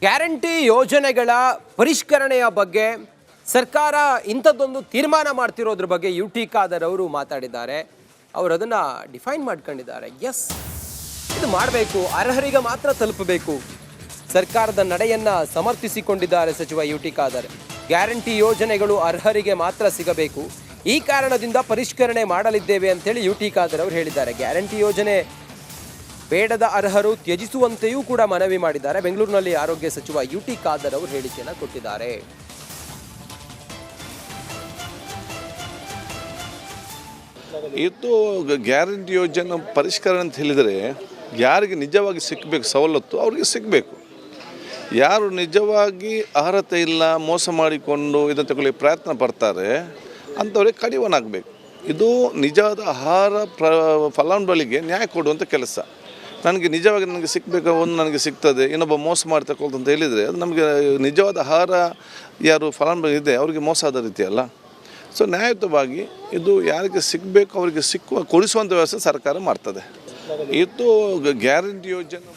Guarantee ಯೋಜನೆಗಳ ಪರಿಷ್ಕರಣೆಯ ಬಗ್ಗೆ ಸರ್ಕಾರ ಇಂಥದ್ದೊಂದು ತೀರ್ಮಾನ ಮಾಡ್ತಿರೋದ್ರ ಬಗ್ಗೆ ಯುಟಿ ಖಾದರ್ ಅವರು ಮಾತಾಡಿದ್ದಾರೆ. ಅವರು ಅದನ್ನು ಡಿಫೈನ್ ಮಾಡ್ಕೊಂಡಿದ್ದಾರೆ. ಎಸ್, ಇದು ಮಾಡಬೇಕು, ಅರ್ಹರಿಗೆ ಮಾತ್ರ ತಲುಪಬೇಕು. ಸರ್ಕಾರದ ನಡೆಯನ್ನು ಸಮರ್ಥಿಸಿಕೊಂಡಿದ್ದಾರೆ ಸಚಿವ ಯುಟಿ ಖಾದರ್. ಗ್ಯಾರಂಟಿ ಯೋಜನೆಗಳು ಅರ್ಹರಿಗೆ ಮಾತ್ರ ಸಿಗಬೇಕು, ಈ ಕಾರಣದಿಂದ ಪರಿಷ್ಕರಣೆ ಮಾಡಲಿದ್ದೇವೆ ಅಂತೇಳಿ ಯುಟಿ ಖಾದರ್ ಅವರು ಹೇಳಿದ್ದಾರೆ. ಗ್ಯಾರಂಟಿ ಯೋಜನೆ ಬೇಡದ ಅರ್ಹರು ತ್ಯಜಿಸುವಂತೆಯೂ ಕೂಡ ಮನವಿ ಮಾಡಿದ್ದಾರೆ. ಬೆಂಗಳೂರಿನಲ್ಲಿ ಆರೋಗ್ಯ ಸಚಿವ ಯುಟಿ ಖಾದರ್ ಅವರು ಹೇಳಿಕೆಯನ್ನು ಕೊಟ್ಟಿದ್ದಾರೆ. ಇದು ಗ್ಯಾರಂಟಿ ಯೋಜನೆ ಪರಿಷ್ಕರಣೆ ಅಂತ ಹೇಳಿದರೆ ಯಾರಿಗೆ ನಿಜವಾಗಿ ಸಿಗಬೇಕು ಸವಲತ್ತು ಅವ್ರಿಗೆ ಸಿಗಬೇಕು. ಯಾರು ನಿಜವಾಗಿ ಅರ್ಹತೆ ಇಲ್ಲ, ಮೋಸ ಮಾಡಿಕೊಂಡು ಇದನ್ನು ತಗೊಳ್ಳಿ ಪ್ರಯತ್ನ ಪಡ್ತಾರೆ ಅಂಥವ್ರಿಗೆ ಕಡಿವಾಣಾಗಬೇಕು. ಇದು ನಿಜವಾದ ಆಹಾರ ಫಲಾನುಭವಿಗಳಿಗೆ ನ್ಯಾಯ ಕೊಡುವಂಥ ಕೆಲಸ. ನನಗೆ ನಿಜವಾಗಿ ನನಗೆ ಸಿಗಬೇಕು, ಒಂದು ನನಗೆ ಸಿಗ್ತದೆ, ಇನ್ನೊಬ್ಬ ಮೋಸ ಮಾಡಿ ತಗೊಳ್ತು ಅಂತ ಹೇಳಿದರೆ ಅದು ನಮಗೆ ನಿಜವಾದ ಆಹಾರ ಯಾರು ಫಲಾನುಭವಿ ಇದೆ ಅವರಿಗೆ ಮೋಸ ಆದ ರೀತಿ ಅಲ್ಲ. ಸೊ ನ್ಯಾಯಯುತವಾಗಿ ಇದು ಯಾರಿಗೆ ಸಿಗಬೇಕು ಅವರಿಗೆ ಕೊಡಿಸುವಂಥ ವ್ಯವಸ್ಥೆ ಸರ್ಕಾರ ಮಾಡ್ತದೆ. ಇದು ಗ್ಯಾರಂಟಿ ಯೋಜನೆ